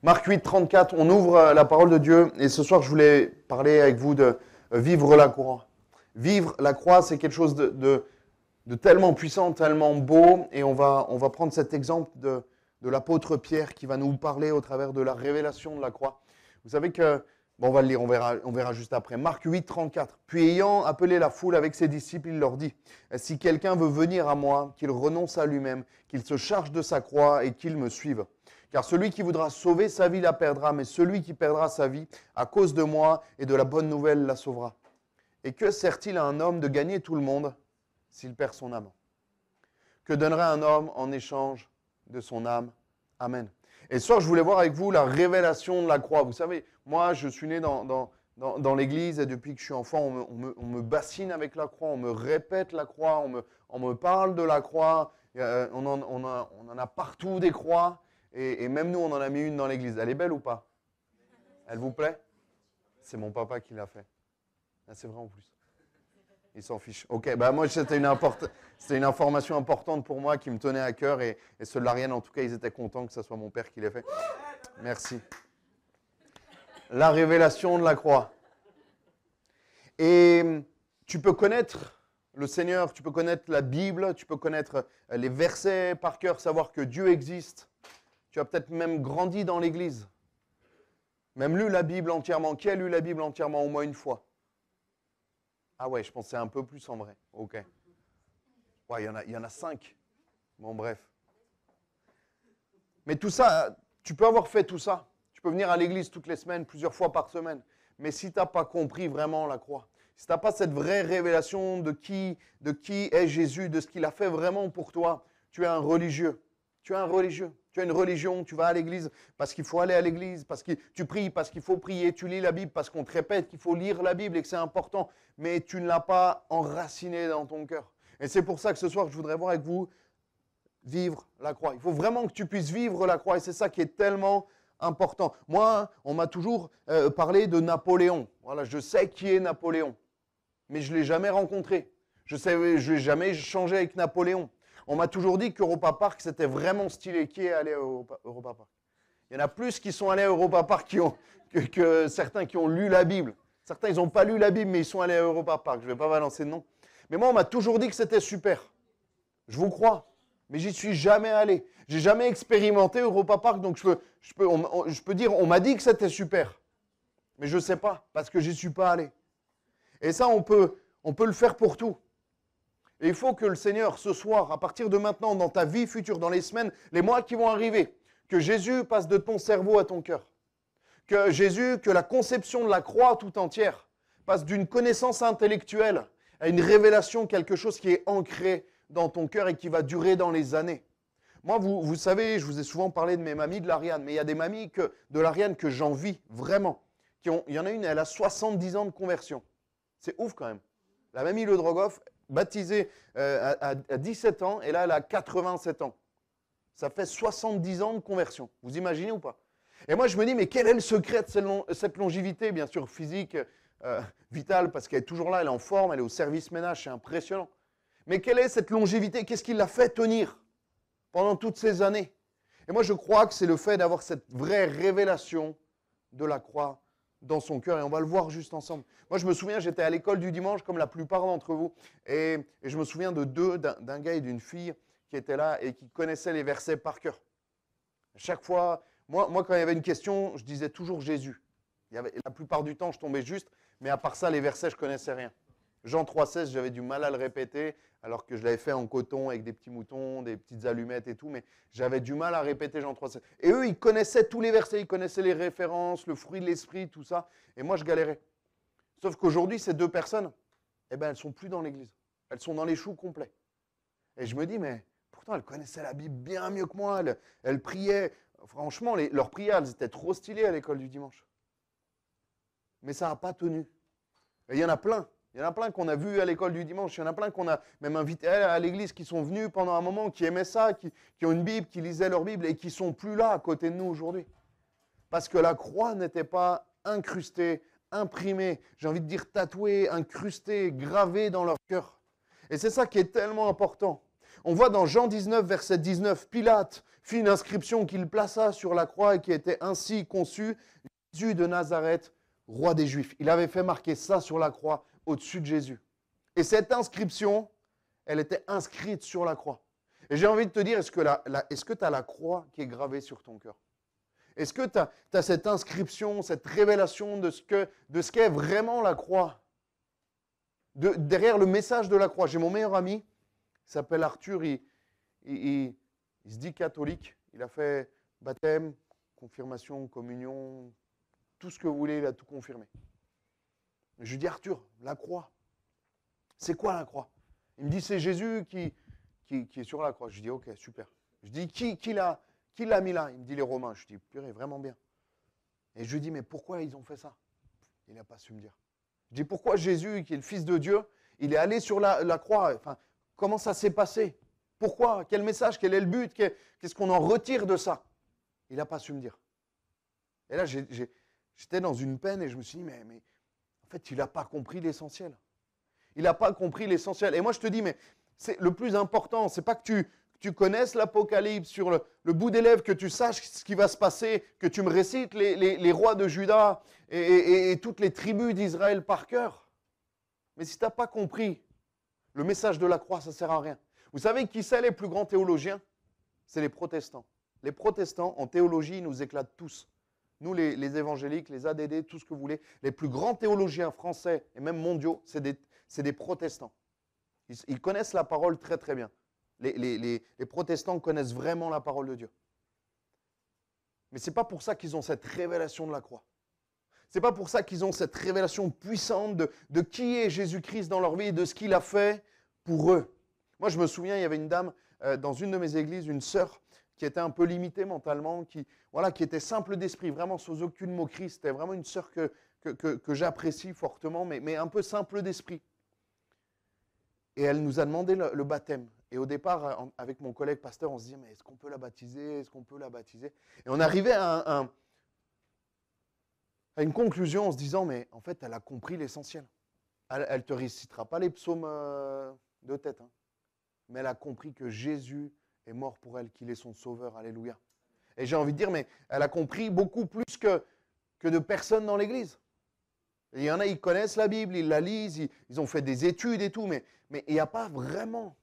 Marc 8, 34, on ouvre la parole de Dieu et ce soir je voulais parler avec vous de vivre la croix. Vivre la croix, c'est quelque chose de tellement puissant, tellement beau et on va prendre cet exemple de l'apôtre Pierre qui va nous parler au travers de la révélation de la croix. Vous savez que, bon on va le lire, on verra juste après. Marc 8, 34, puis ayant appelé la foule avec ses disciples, il leur dit, si quelqu'un veut venir à moi, qu'il renonce à lui-même, qu'il se charge de sa croix et qu'il me suive. Car celui qui voudra sauver sa vie la perdra, mais celui qui perdra sa vie à cause de moi et de la bonne nouvelle la sauvera. Et que sert-il à un homme de gagner tout le monde s'il perd son âme? Que donnerait un homme en échange de son âme? Amen. Et ce soir, je voulais voir avec vous la révélation de la croix. Vous savez, moi, je suis né dans l'église et depuis que je suis enfant, on me bassine avec la croix, on me répète la croix, on me parle de la croix, on en a partout des croix. Et même nous, on en a mis une dans l'église. Elle est belle ou pas? Elle vous plaît? C'est mon papa qui l'a fait. Ah, c'est vrai en plus. Il s'en fiche. Ok, bah moi, c'était une information importante pour moi qui me tenait à cœur. Et ceux de l'Ariane, en tout cas, ils étaient contents que ce soit mon père qui l'ait fait. Merci. La révélation de la croix. Et tu peux connaître le Seigneur, tu peux connaître la Bible, tu peux connaître les versets par cœur, savoir que Dieu existe. Tu as peut-être même grandi dans l'église, même lu la Bible entièrement. Qui a lu la Bible entièrement au moins une fois? Ah ouais, je pensais un peu plus en vrai. Ok. Ouais, il y en a 5. Bon, bref. Mais tout ça, tu peux avoir fait tout ça. Tu peux venir à l'église toutes les semaines, plusieurs fois par semaine. Mais si tu n'as pas compris vraiment la croix, si tu n'as pas cette vraie révélation de qui est Jésus, de ce qu'il a fait vraiment pour toi, tu es un religieux. Tu es un religieux. Tu as une religion, tu vas à l'église parce qu'il faut aller à l'église, parce que tu pries parce qu'il faut prier, tu lis la Bible parce qu'on te répète qu'il faut lire la Bible et que c'est important, mais tu ne l'as pas enraciné dans ton cœur. Et c'est pour ça que ce soir, je voudrais voir avec vous vivre la croix. Il faut vraiment que tu puisses vivre la croix et c'est ça qui est tellement important. Moi, on m'a toujours parlé de Napoléon. Voilà, je sais qui est Napoléon, mais je ne l'ai jamais rencontré. Je n'ai jamais échangé avec Napoléon. On m'a toujours dit qu'Europa Park, c'était vraiment stylé. Qui est allé à Europa Park? Il y en a plus qui sont allés à Europa Park que certains qui ont lu la Bible. Certains, ils n'ont pas lu la Bible, mais ils sont allés à Europa Park. Je ne vais pas balancer de nom. Mais moi, on m'a toujours dit que c'était super. Je vous crois. Mais j'y suis jamais allé. J'ai jamais expérimenté Europa Park, donc je peux dire, on m'a dit que c'était super. Mais je ne sais pas, parce que j'y suis pas allé. Et ça, on peut le faire pour tout. Et il faut que le Seigneur, ce soir, à partir de maintenant, dans ta vie future, dans les semaines, les mois qui vont arriver, que Jésus passe de ton cerveau à ton cœur. Que la conception de la croix tout entière passe d'une connaissance intellectuelle à une révélation, quelque chose qui est ancré dans ton cœur et qui va durer dans les années. Moi, vous savez, je vous ai souvent parlé de mes mamies de l'Ariane, mais il y a des mamies de l'Ariane que j'envie vraiment. Il y en a une, elle a 70 ans de conversion. C'est ouf quand même. La mamie Le Drogoff, baptisée à 17 ans, et là, elle a 87 ans. Ça fait 70 ans de conversion. Vous imaginez ou pas? Et moi, je me dis, mais quel est le secret de cette longévité, bien sûr, physique, vitale, parce qu'elle est toujours là, elle est en forme, elle est au service ménage, c'est impressionnant. Mais quelle est cette longévité? Qu'est-ce qui l'a fait tenir pendant toutes ces années? Et moi, je crois que c'est le fait d'avoir cette vraie révélation de la croix dans son cœur, et on va le voir juste ensemble. Moi, je me souviens, j'étais à l'école du dimanche, comme la plupart d'entre vous, et je me souviens d'un gars et d'une fille qui étaient là et qui connaissaient les versets par cœur. À chaque fois, moi, quand il y avait une question, je disais toujours Jésus. La plupart du temps, je tombais juste, mais à part ça, les versets, je ne connaissais rien. Jean 3,16, j'avais du mal à le répéter, alors que je l'avais fait en coton avec des petits moutons, des petites allumettes et tout, mais j'avais du mal à répéter Jean 3,16. Et eux, ils connaissaient tous les versets, ils connaissaient les références, le fruit de l'esprit, tout ça, et moi, je galérais. Sauf qu'aujourd'hui, ces deux personnes, eh ben, elles ne sont plus dans l'église. Elles sont dans les choux complets. Et je me dis, mais pourtant, elles connaissaient la Bible bien mieux que moi, elles priaient. Franchement, leurs prières, elles étaient trop stylées à l'école du dimanche. Mais ça n'a pas tenu. Et il y en a plein. Il y en a plein qu'on a vus à l'école du dimanche. Il y en a plein qu'on a même invités à l'église, qui sont venus pendant un moment, qui aimaient ça, qui ont une Bible, qui lisaient leur Bible et qui ne sont plus là à côté de nous aujourd'hui. Parce que la croix n'était pas incrustée, imprimée, j'ai envie de dire tatouée, incrustée, gravée dans leur cœur. Et c'est ça qui est tellement important. On voit dans Jean 19, verset 19, Pilate fit une inscription qu'il plaça sur la croix et qui était ainsi conçue, Jésus de Nazareth, roi des Juifs. Il avait fait marquer ça sur la croix au-dessus de Jésus. Et cette inscription, elle était inscrite sur la croix. Et j'ai envie de te dire, est-ce que tu as la croix qui est gravée sur ton cœur? Est-ce que tu as cette inscription, cette révélation de ce qu'est vraiment la croix? Derrière le message de la croix. J'ai mon meilleur ami, il s'appelle Arthur, il se dit catholique. Il a fait baptême, confirmation, communion, tout ce que vous voulez, il a tout confirmé. Je lui dis, Arthur, la croix, c'est quoi la croix? Il me dit, c'est Jésus qui est sur la croix. Je dis, ok, super. Je dis, qui l'a mis là? Il me dit, les Romains. Je dis, purée, vraiment bien. Et je lui dis, mais pourquoi ils ont fait ça? Il n'a pas su me dire. Je dis, pourquoi Jésus, qui est le Fils de Dieu, il est allé sur la croix? Enfin, comment ça s'est passé? Pourquoi? Quel message? Quel est le but? Qu'est-ce qu'on en retire de ça? Il n'a pas su me dire. Et là, j'étais dans une peine et je me suis dit, mais en fait, il n'a pas compris l'essentiel. Il n'a pas compris l'essentiel. Et moi, je te dis, mais c'est le plus important, c'est pas que tu connaisses l'Apocalypse sur le bout des lèvres, que tu saches ce qui va se passer, que tu me récites les rois de Juda et toutes les tribus d'Israël par cœur. Mais si tu n'as pas compris le message de la croix, ça ne sert à rien. Vous savez qui c'est les plus grands théologiens? C'est les protestants. Les protestants, en théologie, ils nous éclatent tous. Nous, les évangéliques, les ADD, tout ce que vous voulez, les plus grands théologiens français et même mondiaux, c'est des protestants. Ils connaissent la parole très très bien. Les protestants connaissent vraiment la parole de Dieu. Mais ce n'est pas pour ça qu'ils ont cette révélation de la croix. Ce n'est pas pour ça qu'ils ont cette révélation puissante de qui est Jésus-Christ dans leur vie et de ce qu'il a fait pour eux. Moi, je me souviens, il y avait une dame dans une de mes églises, une sœur, qui était un peu limitée mentalement, qui était simple d'esprit, vraiment sans aucune moquerie. C'était vraiment une sœur que j'apprécie fortement, mais un peu simple d'esprit. Et elle nous a demandé le baptême. Et au départ, avec mon collègue pasteur, on se disait, mais est-ce qu'on peut la baptiser? Est-ce qu'on peut la baptiser? Et on arrivait à une conclusion en se disant, mais en fait, elle a compris l'essentiel. Elle ne te récitera pas les psaumes de tête, hein, mais elle a compris que Jésus est mort pour elle, qu'il est son sauveur. Alléluia. Et j'ai envie de dire, mais elle a compris beaucoup plus que de personnes dans l'église. Il y en a, ils connaissent la Bible, ils la lisent, ils ont fait des études et tout, mais il n'y a pas vraiment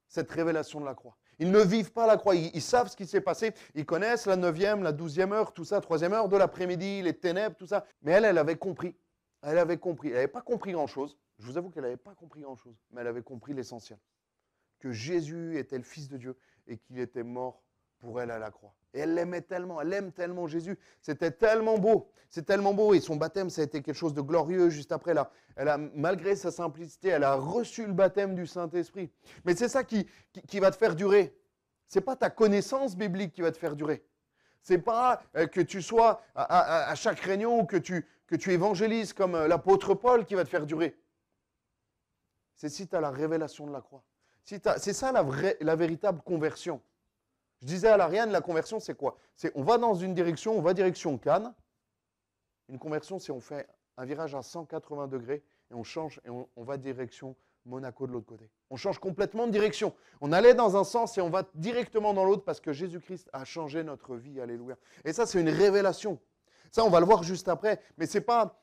cette révélation de la croix. Ils ne vivent pas la croix, ils savent ce qui s'est passé, ils connaissent la 9e, la 12e heure, tout ça, 3e heure de l'après-midi, les ténèbres, tout ça. Mais elle avait compris. Elle avait compris. Elle n'avait pas compris grand-chose. Je vous avoue qu'elle n'avait pas compris grand-chose, mais elle avait compris l'essentiel. Que Jésus était le Fils de Dieu et qu'il était mort pour elle à la croix. Et elle l'aimait tellement, elle aime tellement Jésus. C'était tellement beau, c'est tellement beau. Et son baptême, ça a été quelque chose de glorieux. Juste après, elle a, malgré sa simplicité, elle a reçu le baptême du Saint-Esprit. Mais c'est ça qui va te faire durer. Ce n'est pas ta connaissance biblique qui va te faire durer. Ce n'est pas que tu sois à chaque réunion ou que tu évangélises comme l'apôtre Paul qui va te faire durer. C'est si tu as la révélation de la croix. C'est ça la véritable conversion. Je disais à l'Ariane, la conversion, c'est quoi? C'est on va dans une direction, on va direction Cannes. Une conversion, c'est on fait un virage à 180 degrés et on change et on va direction Monaco de l'autre côté. On change complètement de direction. On allait dans un sens et on va directement dans l'autre parce que Jésus-Christ a changé notre vie. Alléluia. Et ça, c'est une révélation. Ça, on va le voir juste après. Mais c'est pas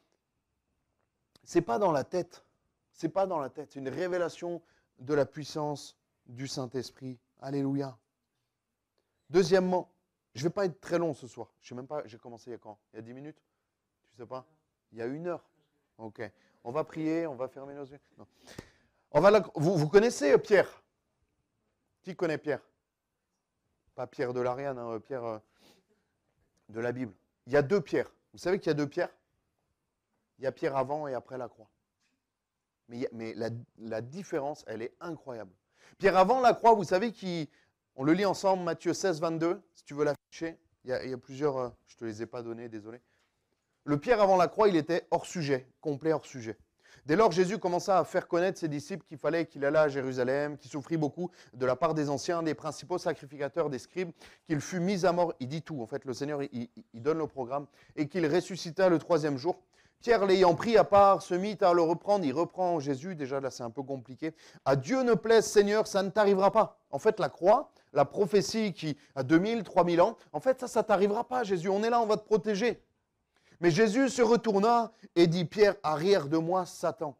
dans la tête. C'est pas dans la tête. C'est une révélation de la puissance du Saint-Esprit. Alléluia. Deuxièmement, je ne vais pas être très long ce soir. Je ne sais même pas, j'ai commencé il y a quand? Il y a 10 minutes? Tu ne sais pas? Il y a 1 heure? Ok. On va prier, on va fermer nos yeux. Non. Vous connaissez Pierre? Qui connaît Pierre? Pas Pierre de l'Ariane, hein, Pierre de la Bible. Il y a 2 Pierres. Vous savez qu'il y a 2 Pierres? Il y a Pierre avant et après la croix. Mais la différence, elle est incroyable. Pierre avant la croix, vous savez on le lit ensemble, Matthieu 16, 22, si tu veux l'afficher. Il y a plusieurs, je ne te les ai pas donnés, désolé. Le Pierre avant la croix, il était hors sujet, complet hors sujet. Dès lors, Jésus commença à faire connaître ses disciples qu'il fallait qu'il allât à Jérusalem, qu'il souffrit beaucoup de la part des anciens, des principaux sacrificateurs, des scribes, qu'il fut mis à mort. Il dit tout, en fait, le Seigneur, il donne le programme, et qu'il ressuscita le troisième jour. Pierre, l'ayant pris à part, se mit à le reprendre. Il reprend Jésus, déjà là c'est un peu compliqué. À Dieu ne plaise, Seigneur, ça ne t'arrivera pas. En fait, la croix, la prophétie qui a 2000, 3000 ans, en fait, ça ne t'arrivera pas, Jésus. On est là, on va te protéger. Mais Jésus se retourna et dit, Pierre, arrière de moi, Satan.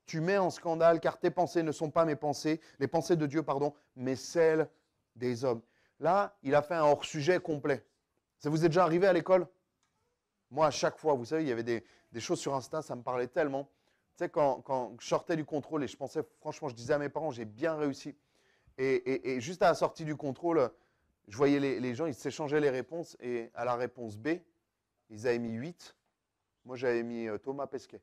Tu mets en scandale, car tes pensées ne sont pas mes pensées, les pensées de Dieu, pardon, mais celles des hommes. Là, il a fait un hors-sujet complet. Ça vous est déjà arrivé à l'école? Moi, à chaque fois, vous savez, il y avait des choses sur Insta, ça me parlait tellement. Tu sais, quand je sortais du contrôle et je pensais, franchement, je disais à mes parents, j'ai bien réussi. Et juste à la sortie du contrôle, je voyais les gens, ils s'échangeaient les réponses. Et à la réponse B, ils avaient mis 8. Moi, j'avais mis Thomas Pesquet.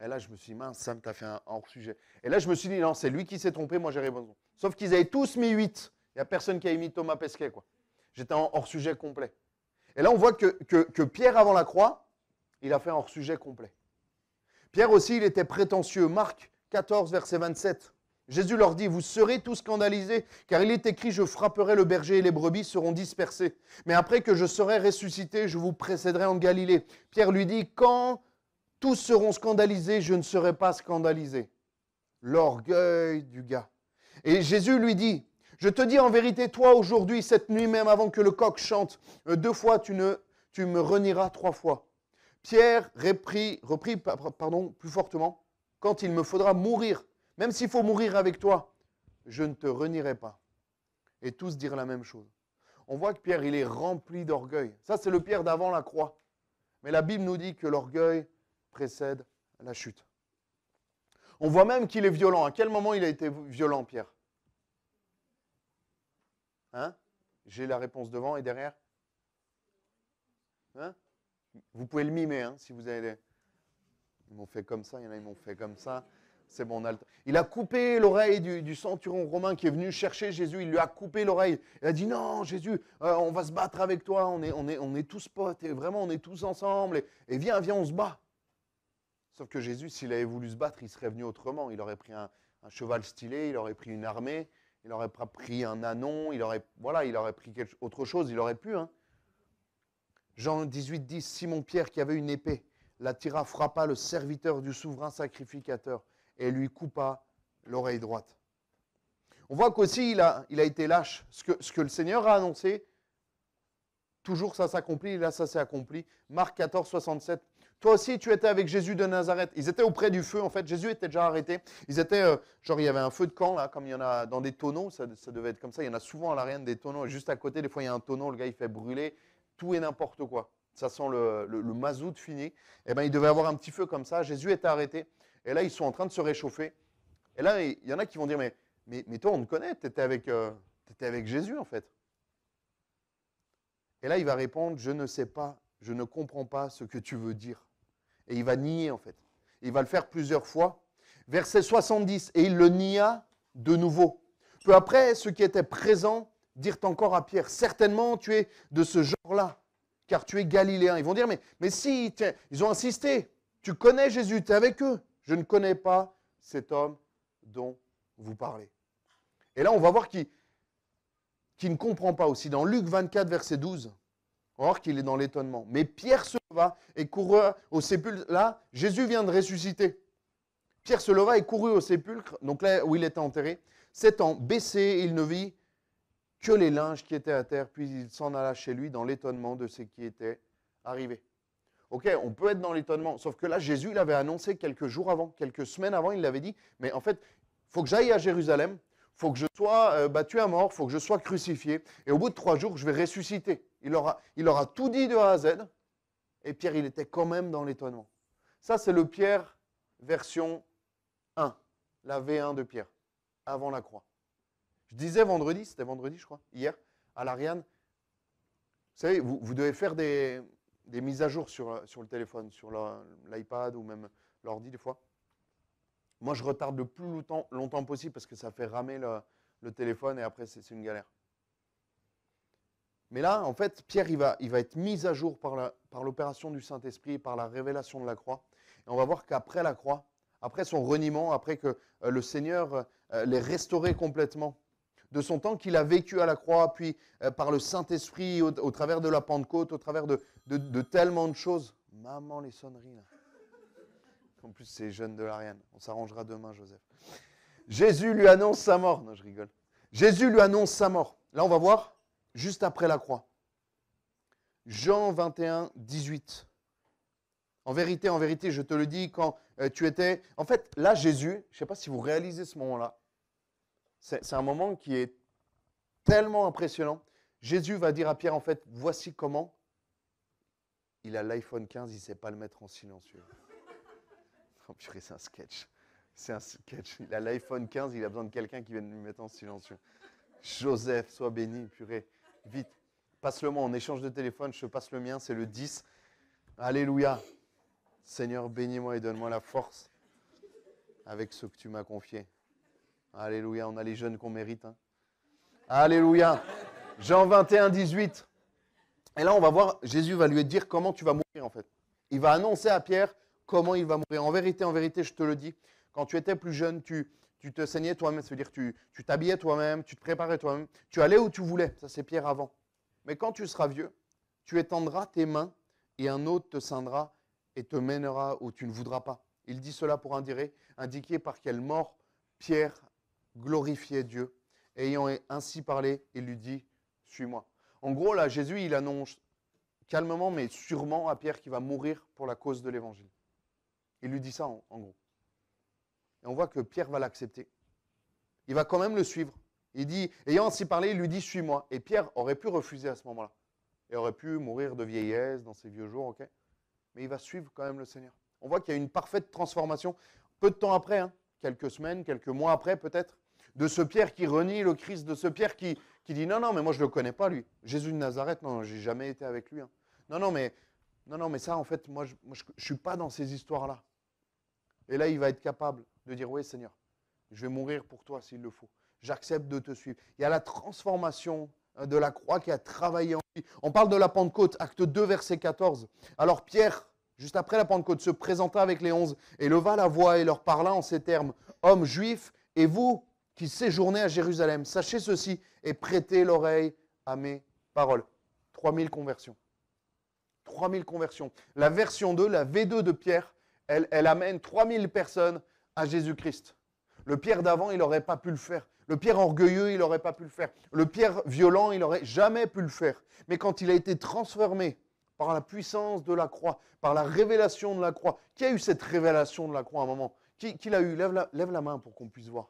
Et là, je me suis dit, mince, Sam, t'as fait un hors-sujet. Et là, je me suis dit, non, c'est lui qui s'est trompé, moi, j'ai raison. Sauf qu'ils avaient tous mis 8. Il n'y a personne qui avait mis Thomas Pesquet, quoi. J'étais en hors-sujet complet. Et là, on voit que Pierre, avant la croix, il a fait un hors-sujet complet. Pierre aussi, il était prétentieux. Marc 14, verset 27. Jésus leur dit, vous serez tous scandalisés, car il est écrit, je frapperai le berger et les brebis seront dispersées. Mais après que je serai ressuscité, je vous précéderai en Galilée. Pierre lui dit, quand tous seront scandalisés, je ne serai pas scandalisé. L'orgueil du gars. Et Jésus lui dit, je te dis en vérité, toi aujourd'hui, cette nuit même, avant que le coq chante, 2 fois tu me renieras 3 fois. Pierre reprit plus fortement, quand il me faudra mourir, même s'il faut mourir avec toi, je ne te renierai pas. Et tous dirent la même chose. On voit que Pierre, il est rempli d'orgueil. Ça, c'est le Pierre d'avant la croix. Mais la Bible nous dit que l'orgueil précède la chute. On voit même qu'il est violent. À quel moment il a été violent, Pierre? Hein? J'ai la réponse devant et derrière. Hein? Vous pouvez le mimer, hein, si vous avez... Ils m'ont fait comme ça, il y en a, ils m'ont fait comme ça. C'est bon, on a le temps. Il a coupé l'oreille du centurion romain qui est venu chercher Jésus. Il lui a coupé l'oreille. Il a dit, non, Jésus, on va se battre avec toi. On est tous potes. Et vraiment, on est tous ensemble. Et viens, on se bat. Sauf que Jésus, s'il avait voulu se battre, il serait venu autrement. Il aurait pris un cheval stylé, il aurait pris une armée, il aurait pris un ânon, il aurait pris autre chose, il aurait pu. Hein. Jean 18, 10, Simon-Pierre qui avait une épée, la tira, frappa le serviteur du souverain sacrificateur et lui coupa l'oreille droite. On voit qu'aussi il a été lâche. Ce que le Seigneur a annoncé, toujours ça s'accomplit, et là ça s'est accompli. Marc 14, 67. Toi aussi, tu étais avec Jésus de Nazareth. Ils étaient auprès du feu, en fait. Jésus était déjà arrêté. Ils étaient, il y avait un feu de camp, là, comme il y en a dans des tonneaux. Ça devait être comme ça. Il y en a souvent à l'Ariane des tonneaux. Et juste à côté, des fois, il y a un tonneau. Le gars, il fait brûler tout et n'importe quoi. Ça sent le mazout fini. Eh bien, il devait avoir un petit feu comme ça. Jésus était arrêté. Et là, ils sont en train de se réchauffer. Et là, il y en a qui vont dire, mais toi, on te connaît. Tu étais avec Jésus, en fait. Et là, il va répondre, je ne sais pas, je ne comprends pas ce que tu veux dire. Et il va nier, en fait. Il va le faire plusieurs fois. Verset 70, et il le nia de nouveau. Peu après, ceux qui étaient présents dirent encore à Pierre, certainement tu es de ce genre-là, car tu es galiléen. Ils vont dire, mais si, tiens, ils ont insisté, tu connais Jésus, tu es avec eux. Je ne connais pas cet homme dont vous parlez. Et là, on va voir qu'il ne comprend pas aussi. Dans Luc 24, verset 12, on va voir qu'il est dans l'étonnement. Mais Pierre se leva et courut au sépulcre. Là, Jésus vient de ressusciter. Pierre se leva et courut au sépulcre, donc là où il était enterré. S'étant baissé, il ne vit que les linges qui étaient à terre, puis il s'en alla chez lui dans l'étonnement de ce qui était arrivé. Ok, on peut être dans l'étonnement, sauf que là, Jésus l'avait annoncé quelques jours avant, quelques semaines avant, il l'avait dit, mais en fait, il faut que j'aille à Jérusalem, il faut que je sois battu à mort, il faut que je sois crucifié, et au bout de 3 jours, je vais ressusciter. Il leur a tout dit de A à Z, et Pierre, il était quand même dans l'étonnement. Ça, c'est le Pierre version 1, la V1 de Pierre, avant la croix. Je disais vendredi, c'était vendredi, je crois, hier, à l'Ariane, vous savez, vous devez faire des mises à jour sur le téléphone, sur l'iPad ou même l'ordi des fois. Moi, je retarde le plus longtemps possible parce que ça fait ramer le téléphone et après, c'est une galère. Mais là, en fait, Pierre, il va être mis à jour par l'opération du Saint-Esprit, par la révélation de la croix. Et on va voir qu'après la croix, après son reniement, après que le Seigneur l'ait restauré complètement, de son temps qu'il a vécu à la croix, puis par le Saint-Esprit, au travers de la Pentecôte, au travers de tellement de choses. Maman, les sonneries, là. En plus, c'est jeune de l'Ariane. On s'arrangera demain, Joseph. Jésus lui annonce sa mort. Non, je rigole. Jésus lui annonce sa mort. Là, on va voir, juste après la croix. Jean 21, 18. En vérité, je te le dis, quand tu étais... En fait, là, Jésus, je ne sais pas si vous réalisez ce moment-là, c'est un moment qui est tellement impressionnant. Jésus va dire à Pierre, en fait, voici comment il a l'iPhone 15, il ne sait pas le mettre en silencieux. Oh purée, c'est un sketch. C'est un sketch. Il a l'iPhone 15, il a besoin de quelqu'un qui vienne lui mettre en silencieux. Joseph, sois béni, purée. Vite, passe-le-moi en échange de téléphone, je te passe le mien, c'est le 10. Alléluia. Seigneur, bénis-moi et donne-moi la force avec ce que tu m'as confié. Alléluia, on a les jeunes qu'on mérite. Hein. Alléluia. Jean 21, 18. Et là, on va voir, Jésus va lui dire comment tu vas mourir en fait. Il va annoncer à Pierre comment il va mourir. En vérité, je te le dis, quand tu étais plus jeune, tu te saignais toi-même, c'est-à-dire tu t'habillais toi-même, tu te préparais toi-même, tu allais où tu voulais. Ça, c'est Pierre avant. Mais quand tu seras vieux, tu étendras tes mains et un autre te ceindra et te mènera où tu ne voudras pas. Il dit cela pour indiquer par quelle mort Pierre glorifiait Dieu. Ayant ainsi parlé, il lui dit, suis-moi. En gros, là, Jésus, il annonce calmement, mais sûrement à Pierre qu'il va mourir pour la cause de l'évangile. Il lui dit ça, en gros. Et on voit que Pierre va l'accepter. Il va quand même le suivre. Il dit, ayant ainsi parlé, il lui dit, suis-moi. Et Pierre aurait pu refuser à ce moment-là. Il aurait pu mourir de vieillesse dans ses vieux jours, ok. Mais il va suivre quand même le Seigneur. On voit qu'il y a une parfaite transformation. Peu de temps après, hein, quelques semaines, quelques mois après peut-être, de ce Pierre qui renie le Christ, de ce Pierre qui dit, non, mais moi je ne le connais pas lui. Jésus de Nazareth, non, j'ai jamais été avec lui. Hein. Non, mais ça en fait, moi je ne suis pas dans ces histoires-là. Et là, il va être capable de dire, oui Seigneur, je vais mourir pour toi s'il le faut. J'accepte de te suivre. Il y a la transformation de la croix qui a travaillé en lui. On parle de la Pentecôte, acte 2, verset 14. Alors Pierre, juste après la Pentecôte, se présenta avec les 11 et leva la voix et leur parla en ces termes. Hommes juifs, et vous qui séjournez à Jérusalem, sachez ceci et prêtez l'oreille à mes paroles. 3000 conversions. 3000 conversions. La version 2, la V2 de Pierre, elle amène 3000 personnes à Jésus-Christ. Le Pierre d'avant, il n'aurait pas pu le faire. Le Pierre orgueilleux, il n'aurait pas pu le faire. Le Pierre violent, il n'aurait jamais pu le faire. Mais quand il a été transformé par la puissance de la croix, par la révélation de la croix, qui a eu cette révélation de la croix à un moment? Qui l'a eu? Lève la main pour qu'on puisse voir.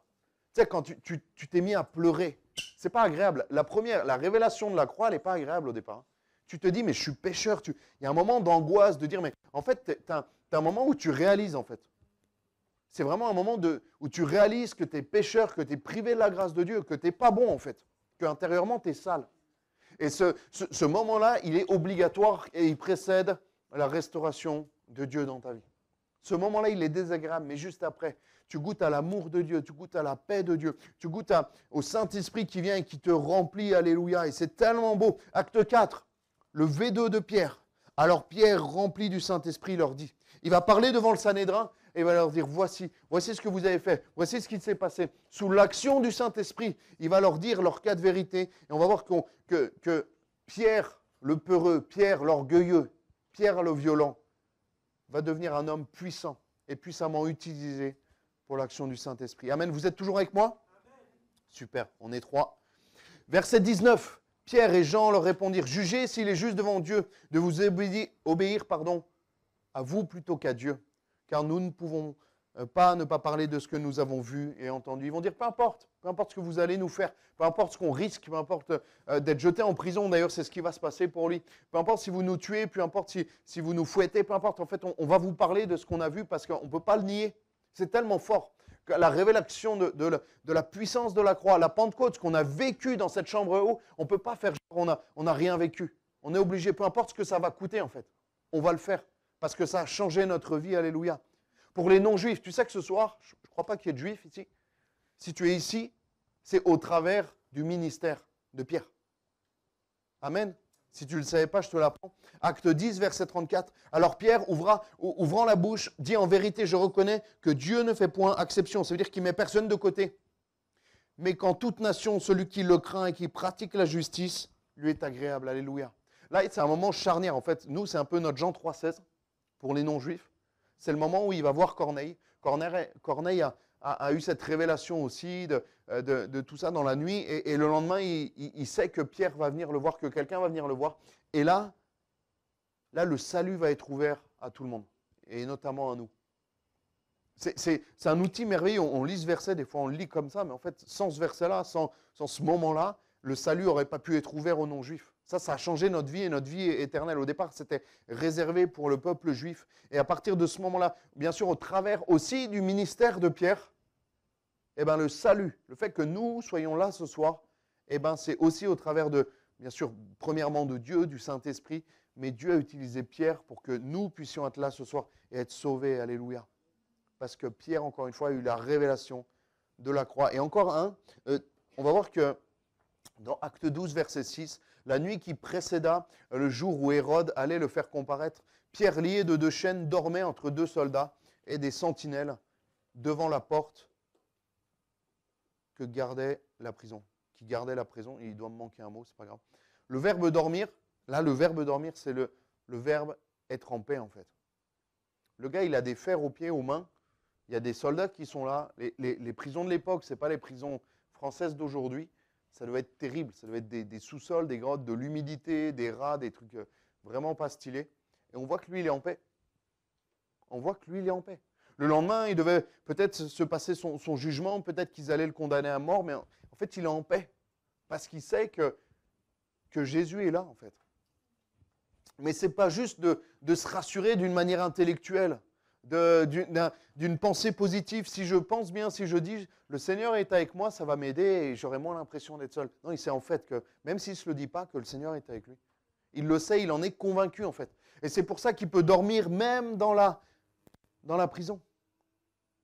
Tu sais, quand tu t'es mis à pleurer, c'est pas agréable. La révélation de la croix, elle n'est pas agréable au départ. Tu te dis, mais je suis pécheur. Il y a un moment d'angoisse de dire, mais en fait, tu as un moment où tu réalises en fait. C'est vraiment un moment où tu réalises que tu es pécheur, que tu es privé de la grâce de Dieu, que tu n'es pas bon en fait, qu'intérieurement tu es sale. Et ce moment-là, il est obligatoire et il précède la restauration de Dieu dans ta vie. Ce moment-là, il est désagréable, mais juste après, tu goûtes à l'amour de Dieu, tu goûtes à la paix de Dieu, tu goûtes au Saint-Esprit qui vient et qui te remplit, alléluia, et c'est tellement beau. Acte 4, le V2 de Pierre. Alors Pierre, rempli du Saint-Esprit, leur dit, il va parler devant le Sanhédrin, et il va leur dire, voici ce que vous avez fait, voici ce qui s'est passé. Sous l'action du Saint-Esprit, il va leur dire leur cas de vérité. Et on va voir que Pierre, le peureux, Pierre, l'orgueilleux, Pierre, le violent, va devenir un homme puissant et puissamment utilisé pour l'action du Saint-Esprit. Amen. Vous êtes toujours avec moi? Super, on est 3. Verset 19, Pierre et Jean leur répondirent, jugez s'il est juste devant Dieu de vous obéir à vous plutôt qu'à Dieu. Car nous ne pouvons pas ne pas parler de ce que nous avons vu et entendu. Ils vont dire, peu importe ce que vous allez nous faire, peu importe ce qu'on risque, peu importe d'être jeté en prison, d'ailleurs c'est ce qui va se passer pour lui, peu importe si vous nous tuez, peu importe si vous nous fouettez, peu importe, en fait on va vous parler de ce qu'on a vu parce qu'on ne peut pas le nier. C'est tellement fort que la révélation de la puissance de la croix, la Pentecôte, ce qu'on a vécu dans cette chambre haute, on ne peut pas faire genre on n'a rien vécu. On est obligé, peu importe ce que ça va coûter en fait, on va le faire. Parce que ça a changé notre vie, alléluia. Pour les non-juifs, tu sais que ce soir, je ne crois pas qu'il y ait de juifs ici. Si tu es ici, c'est au travers du ministère de Pierre. Amen. Si tu ne le savais pas, je te l'apprends. Acte 10, verset 34. Alors Pierre, ouvrant la bouche, dit en vérité, je reconnais que Dieu ne fait point exception. Ça veut dire qu'il ne met personne de côté. Mais qu'en toute nation, celui qui le craint et qui pratique la justice, lui est agréable. Alléluia. Là, c'est un moment charnière. En fait, nous, c'est un peu notre Jean 3,16 pour les non-juifs. C'est le moment où il va voir Corneille. Corneille a eu cette révélation aussi de tout ça dans la nuit. Et le lendemain, il sait que Pierre va venir le voir, que quelqu'un va venir le voir. Et là, le salut va être ouvert à tout le monde, et notamment à nous. C'est un outil merveilleux. On lit ce verset, des fois on le lit comme ça, mais en fait, sans ce verset-là, sans ce moment-là, le salut n'aurait pas pu être ouvert aux non-juifs. Ça a changé notre vie et notre vie éternelle. Au départ, c'était réservé pour le peuple juif. Et à partir de ce moment-là, bien sûr, au travers aussi du ministère de Pierre, le salut, le fait que nous soyons là ce soir, c'est aussi au travers de, bien sûr, premièrement de Dieu, du Saint-Esprit, mais Dieu a utilisé Pierre pour que nous puissions être là ce soir et être sauvés. Alléluia. Parce que Pierre, encore une fois, a eu la révélation de la croix. Et encore on va voir que dans Acte 12, verset 6, la nuit qui précéda le jour où Hérode allait le faire comparaître, Pierre, lié de 2 chaînes, dormait entre 2 soldats et des sentinelles devant la porte qui gardait la prison. Il doit me manquer un mot, c'est pas grave. Le verbe dormir, c'est le verbe être en paix, en fait. Le gars, il a des fers aux pieds, aux mains. Il y a des soldats qui sont là. Les prisons de l'époque, ce n'est pas les prisons françaises d'aujourd'hui. Ça doit être terrible. Ça doit être des sous-sols, des grottes, de l'humidité, des rats, des trucs vraiment pas stylés. Et on voit que lui, il est en paix. Le lendemain, il devait peut-être se passer son jugement, peut-être qu'ils allaient le condamner à mort, mais en fait, il est en paix. Parce qu'il sait que Jésus est là, en fait. Mais ce n'est pas juste de se rassurer d'une manière intellectuelle, d'une pensée positive. Si je pense bien, si je dis « le Seigneur est avec moi », ça va m'aider et j'aurai moins l'impression d'être seul. Non, il sait en fait que, même s'il ne se le dit pas, que le Seigneur est avec lui. Il le sait, il en est convaincu en fait. Et c'est pour ça qu'il peut dormir même dans la prison.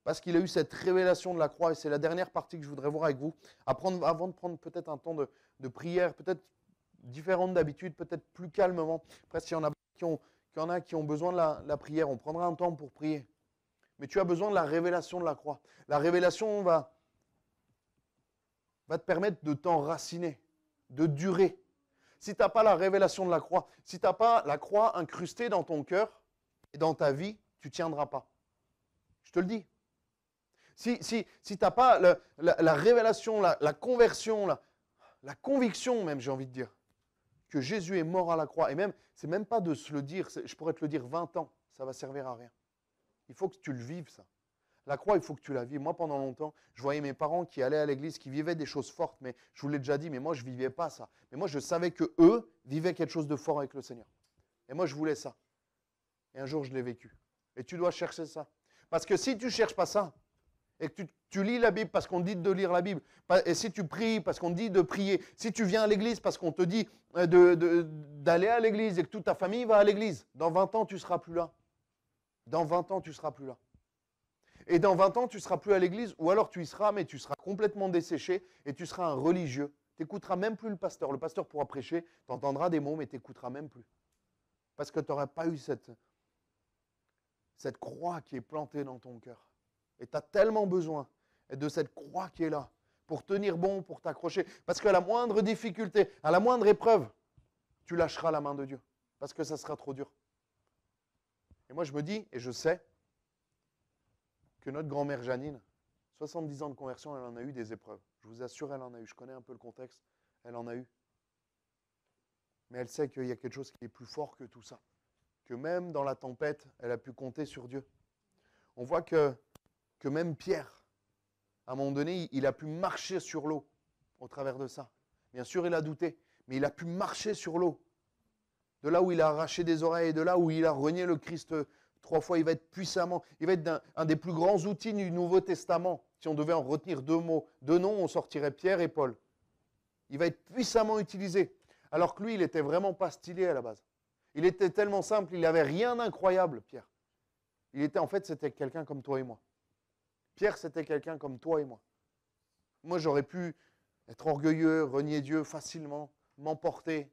Parce qu'il a eu cette révélation de la croix. Et c'est la dernière partie que je voudrais voir avec vous. Avant de prendre peut-être un temps de prière, peut-être différente d'habitude, peut-être plus calmement. Après, s'il y en a qui ont besoin de la prière, on prendra un temps pour prier. Mais tu as besoin de la révélation de la croix. La révélation va te permettre de t'enraciner, de durer. Si tu n'as pas la révélation de la croix, si tu n'as pas la croix incrustée dans ton cœur et dans ta vie, tu ne tiendras pas. Je te le dis. Si tu n'as pas la révélation, la conversion, la conviction même, j'ai envie de dire, que Jésus est mort à la croix, et même, c'est même pas de se le dire, je pourrais te le dire 20 ans, ça va servir à rien. Il faut que tu le vives, ça. La croix, il faut que tu la vives. Moi, pendant longtemps, je voyais mes parents qui allaient à l'église, qui vivaient des choses fortes, mais je vous l'ai déjà dit, mais moi, je ne vivais pas ça. Mais moi, je savais qu'eux vivaient quelque chose de fort avec le Seigneur. Et moi, je voulais ça. Et un jour, je l'ai vécu. Et tu dois chercher ça. Parce que si tu ne cherches pas ça, et que tu lis la Bible parce qu'on te dit de lire la Bible, et si tu pries parce qu'on te dit de prier, si tu viens à l'église parce qu'on te dit d'aller à l'église et que toute ta famille va à l'église, dans 20 ans, tu ne seras plus là. Dans 20 ans, tu ne seras plus là. Et dans 20 ans, tu ne seras plus à l'église, ou alors tu y seras, mais tu seras complètement desséché et tu seras un religieux. Tu n'écouteras même plus le pasteur. Le pasteur pourra prêcher, tu entendras des mots, mais tu n'écouteras même plus. Parce que tu n'auras pas eu cette croix qui est plantée dans ton cœur. Et tu as tellement besoin de cette croix qui est là pour tenir bon, pour t'accrocher. Parce qu'à la moindre difficulté, à la moindre épreuve, tu lâcheras la main de Dieu. Parce que ça sera trop dur. Et moi, je me dis, et je sais, que notre grand-mère Janine, 70 ans de conversion, elle en a eu des épreuves. Je vous assure, elle en a eu. Je connais un peu le contexte. Elle en a eu. Mais elle sait qu'il y a quelque chose qui est plus fort que tout ça. Que même dans la tempête, elle a pu compter sur Dieu. On voit que même Pierre, à un moment donné, il a pu marcher sur l'eau au travers de ça. Bien sûr, il a douté, mais il a pu marcher sur l'eau. De là où il a arraché des oreilles, de là où il a renié le Christ 3 fois, il va être puissamment, il va être un des plus grands outils du Nouveau Testament. Si on devait en retenir 2 mots, 2 noms, on sortirait Pierre et Paul. Il va être puissamment utilisé. Alors que lui, il n'était vraiment pas stylé à la base. Il était tellement simple, il n'avait rien d'incroyable, Pierre. En fait, c'était quelqu'un comme toi et moi. Pierre, c'était quelqu'un comme toi et moi. Moi, j'aurais pu être orgueilleux, renier Dieu facilement, m'emporter.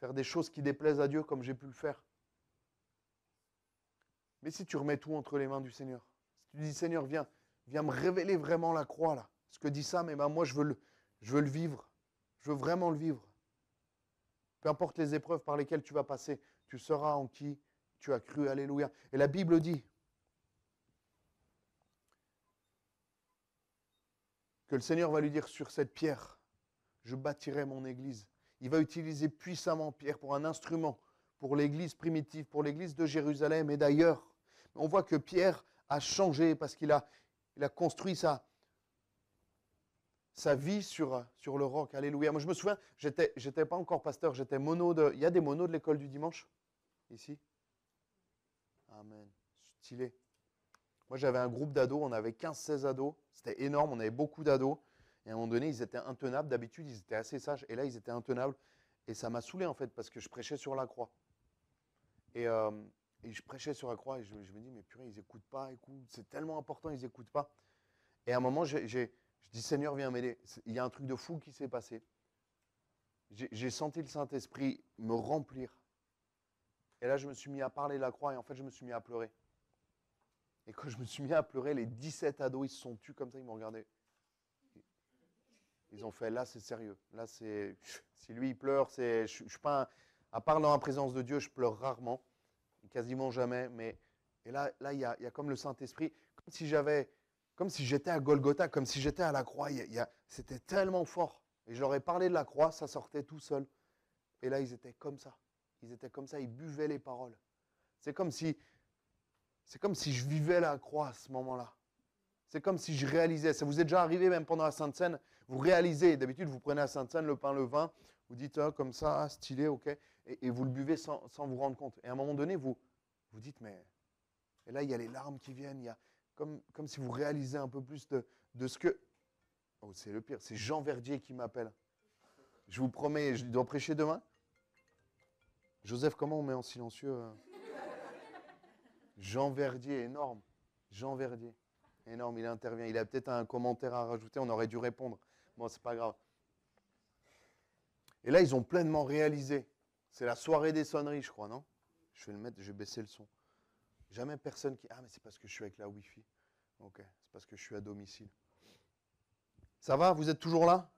faire des choses qui déplaisent à Dieu comme j'ai pu le faire. Mais si tu remets tout entre les mains du Seigneur, si tu dis Seigneur, viens me révéler vraiment la croix là. Ce que dit Sam, mais ben moi je veux le vivre. Je veux vraiment le vivre. Peu importe les épreuves par lesquelles tu vas passer, tu seras en qui tu as cru. Alléluia. Et la Bible dit que le Seigneur va lui dire sur cette pierre, je bâtirai mon église. Il va utiliser puissamment Pierre pour un instrument, pour l'église primitive, pour l'église de Jérusalem et d'ailleurs. On voit que Pierre a changé parce qu'il a construit sa vie sur le roc. Alléluia. Moi, je me souviens, j'étais pas encore pasteur, j'étais mono de... Il y a des monos de l'école du dimanche ici. Amen. Stylé. Moi, j'avais un groupe d'ados, on avait 15-16 ados. C'était énorme, on avait beaucoup d'ados. Et à un moment donné, ils étaient intenables. D'habitude, ils étaient assez sages. Et là, ils étaient intenables. Et ça m'a saoulé, en fait, parce que je prêchais sur la croix. Et je prêchais sur la croix. Et je me dis, mais purée, ils n'écoutent pas. C'est tellement important, ils n'écoutent pas. Et à un moment, je dis, Seigneur, viens m'aider. Il y a un truc de fou qui s'est passé. J'ai senti le Saint-Esprit me remplir. Et là, je me suis mis à parler de la croix. Et en fait, je me suis mis à pleurer. Et quand je me suis mis à pleurer, les 17 ados, ils se sont tus comme ça, ils m'ont regardé. Ils ont fait, là, c'est sérieux. Là, c'est... Si lui, il pleure, je suis pas... À part dans la présence de Dieu, je pleure rarement. Quasiment jamais. Et là, il y a comme le Saint-Esprit. Comme si j'étais à Golgotha, comme si j'étais à la croix. C'était tellement fort. Et je leur ai parlé de la croix, ça sortait tout seul. Et là, ils étaient comme ça. Ils buvaient les paroles. C'est comme si je vivais la croix à ce moment-là. C'est comme si je réalisais. Ça vous est déjà arrivé, même pendant la Sainte Seine, vous réalisez. D'habitude, vous prenez la Sainte Seine, le pain, le vin, vous dites comme ça, stylé, ok, et vous le buvez sans vous rendre compte. Et à un moment donné, vous dites, mais. Et là, il y a les larmes qui viennent, il y a comme si vous réalisez un peu plus de ce que. Oh, c'est le pire, c'est Jean Verdier qui m'appelle. Je vous promets, je dois prêcher demain. Joseph, comment on met en silencieux Jean Verdier, énorme. Jean Verdier, énorme, il intervient. Il a peut-être un commentaire à rajouter, on aurait dû répondre. Bon, c'est pas grave. Et là, ils ont pleinement réalisé. C'est la soirée des sonneries, je crois, non? Je vais le mettre, je vais baisser le son. Jamais personne qui... Ah, mais c'est parce que je suis avec la Wi-Fi. Ok, c'est parce que je suis à domicile. Ça va? Vous êtes toujours là?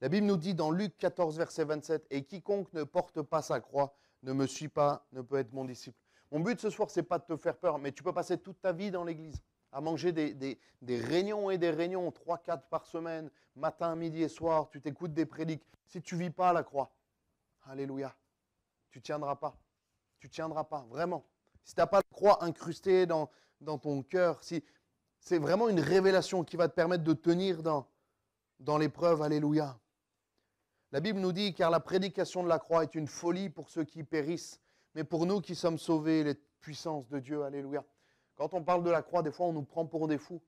La Bible nous dit dans Luc 14, verset 27, « Et quiconque ne porte pas sa croix, ne me suit pas, ne peut être mon disciple. » Mon but ce soir, ce n'est pas de te faire peur, mais tu peux passer toute ta vie dans l'église, à manger des réunions et des réunions, 3-4 par semaine, matin, midi et soir, tu t'écoutes des prédiques. Si tu ne vis pas la croix, alléluia, tu ne tiendras pas. Tu ne tiendras pas, vraiment. Si tu n'as pas la croix incrustée dans ton cœur, si c'est vraiment une révélation qui va te permettre de tenir dans l'épreuve, alléluia. La Bible nous dit, car la prédication de la croix est une folie pour ceux qui périssent, mais pour nous qui sommes sauvés, les puissances de Dieu, alléluia. Quand on parle de la croix, des fois on nous prend pour des fous.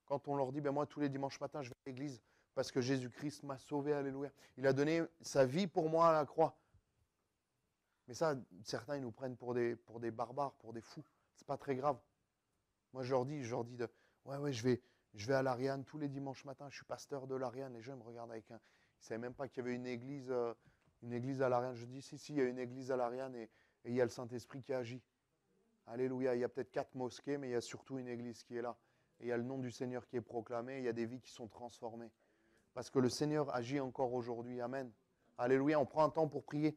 Quand on leur dit, ben moi tous les dimanches matins je vais à l'église parce que Jésus-Christ m'a sauvé, alléluia. Il a donné sa vie pour moi à la croix. Mais ça, certains ils nous prennent pour des barbares, pour des fous. C'est pas très grave. Moi je leur dis ouais, je vais à l'Ariane tous les dimanches matins, je suis pasteur de l'Ariane. Les gens me regardent avec un... Ils ne savaient même pas qu'il y avait une église à l'Ariane. Je dis, si, il y a une église à l'Ariane et il y a le Saint-Esprit qui agit. Alléluia. Il y a peut-être 4 mosquées, mais il y a surtout une église qui est là. Et il y a le nom du Seigneur qui est proclamé. Et il y a des vies qui sont transformées. Parce que le Seigneur agit encore aujourd'hui. Amen. Alléluia. On prend un temps pour prier.